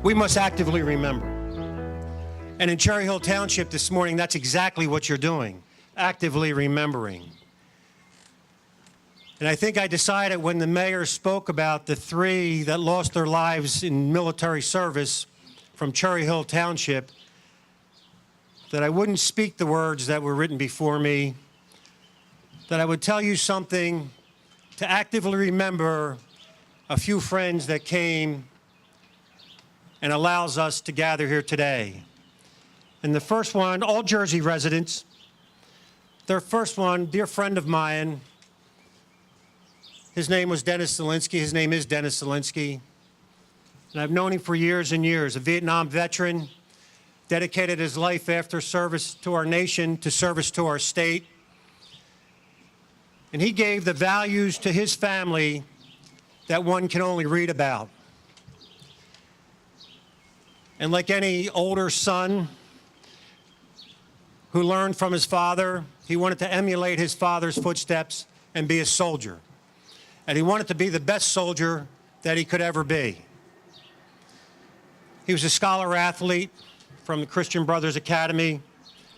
We must actively remember. And in Cherry Hill Township this morning, that's exactly what you're doing, actively remembering. And I think I decided when the mayor spoke about the 3 that lost their lives in military service from Cherry Hill Township, that I wouldn't speak the words that were written before me, that I would tell you something to actively remember a few friends that came and allows us to gather here today. And the first one, all Jersey residents. Their first one, dear friend of mine, his name was Dennis Zilinski. His name is Dennis Zilinski. And I've known him for years and years, a Vietnam veteran, dedicated his life after service to our nation, to service to our state. And he gave the values to his family that one can only read about. And like any older son who learned from his father, he wanted to emulate his father's footsteps and be a soldier. And he wanted to be the best soldier that he could ever be. He was a scholar athlete from the Christian Brothers Academy,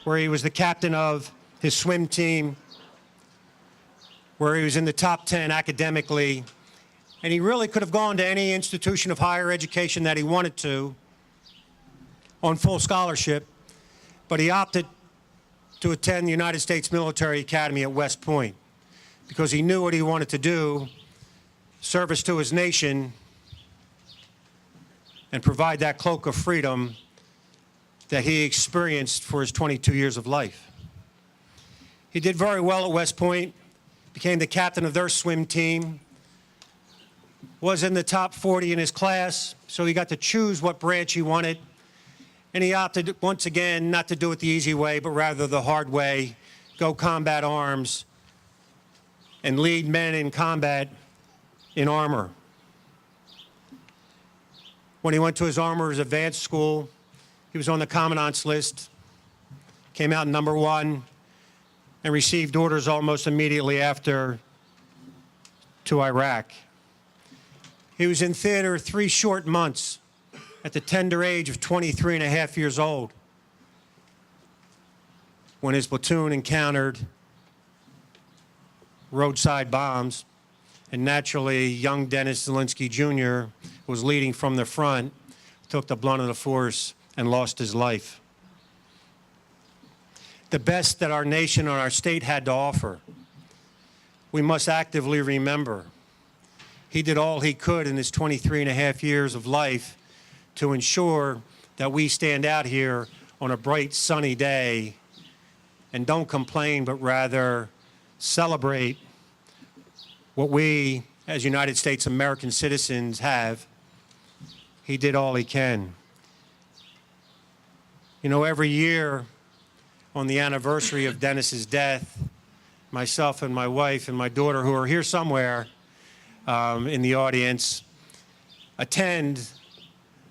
where he was the captain of his swim team, where he was in the top 10 academically. And he really could have gone to any institution of higher education that he wanted to on full scholarship, but he opted to attend the United States Military Academy at West Point because he knew what he wanted to do, service to his nation, and provide that cloak of freedom that he experienced for his 22 years of life. He did very well at West Point, became the captain of their swim team, was in the top 40 in his class, so he got to choose what branch he wanted. And he opted, once again, not to do it the easy way, but rather the hard way, go combat arms and lead men in combat in armor. When he went to his armorer's advanced school, he was on the commandant's list, came out number 1, and received orders almost immediately after to Iraq. He was in theater 3 short months at the tender age of 23 and a half years old when his platoon encountered roadside bombs, and naturally young Dennis Zilinski Jr. was leading from the front, took the blunt of the force and lost his life. The best that our nation or our state had to offer, we must actively remember. He did all he could in his 23 and a half years of life to ensure that we stand out here on a bright, sunny day and don't complain, but rather celebrate what we, as United States American citizens, have. He did all he can. You know, every year on the anniversary of Dennis's death, myself and my wife and my daughter, who are here somewhere in the audience, attend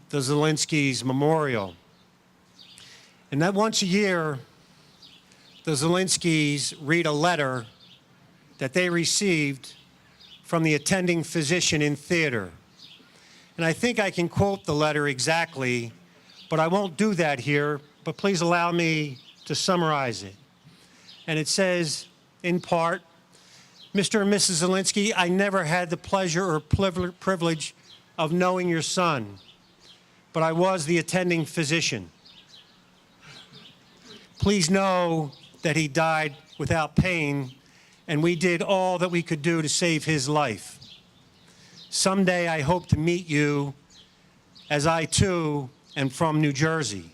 the Zilinski's memorial. And that once a year, the Zilinskis read a letter that they received from the attending physician in theater. And I think I can quote the letter exactly, but I won't do that here, but please allow me to summarize it. And it says, in part, Mr. and Mrs. Zilinski, I never had the pleasure or privilege of knowing your son, but I was the attending physician. Please know that he died without pain, and we did all that we could do to save his life. Someday I hope to meet you, as I too am from New Jersey.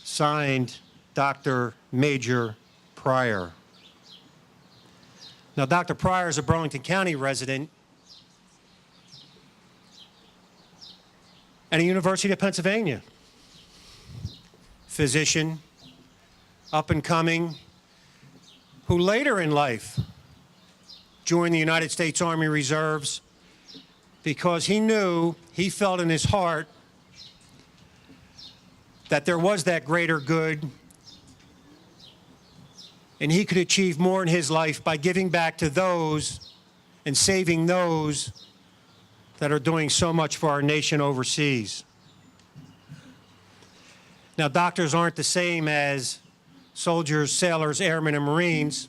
Signed, Dr. Major Pryor. Now, Dr. Pryor is a Burlington County resident and a University of Pennsylvania physician, up and coming, who later in life joined the United States Army Reserves because he felt in his heart that there was that greater good and he could achieve more in his life by giving back to those and saving those that are doing so much for our nation overseas. Now, doctors aren't the same as soldiers, sailors, airmen, and Marines.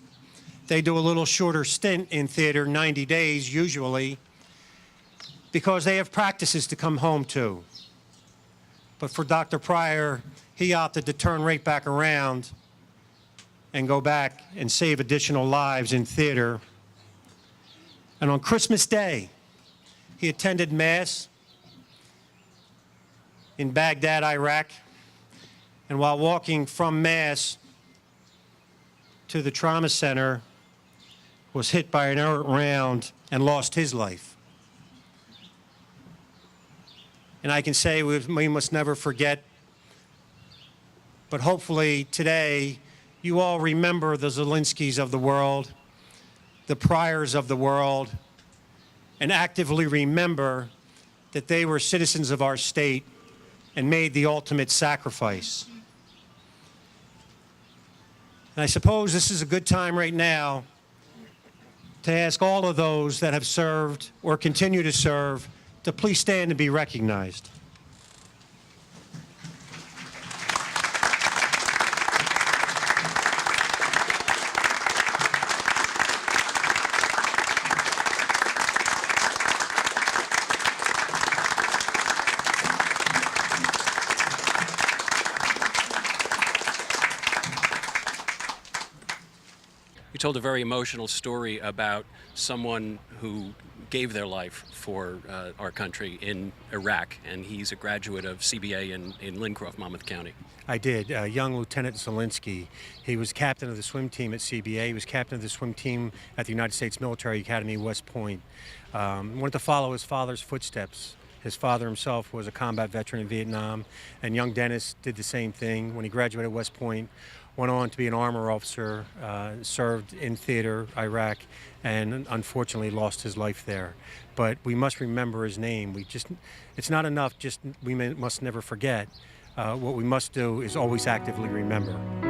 They do a little shorter stint in theater, 90 days usually, because they have practices to come home to. But for Dr. Pryor, he opted to turn right back around and go back and save additional lives in theater. And on Christmas Day, he attended Mass in Baghdad, Iraq. And while walking from Mass to the trauma center, was hit by an errant round and lost his life. And I can say we must never forget, but hopefully today you all remember the Zilinskis of the world, the Pryors of the world, and actively remember that they were citizens of our state and made the ultimate sacrifice. And I suppose this is a good time right now to ask all of those that have served or continue to serve to please stand and be recognized. You told a very emotional story about someone who gave their life for our country in Iraq, and he's a graduate of CBA in Lincroft, Monmouth County. I did. Young Lieutenant Zilinski. He was captain of the swim team at CBA. He was captain of the swim team at the United States Military Academy, West Point. Wanted to follow his father's footsteps. His father himself was a combat veteran in Vietnam, and young Dennis did the same thing. When he graduated West Point, went on to be an armor officer, served in theater, Iraq, and unfortunately lost his life there. But we must remember his name. It's not enough, we must never forget. What we must do is always actively remember.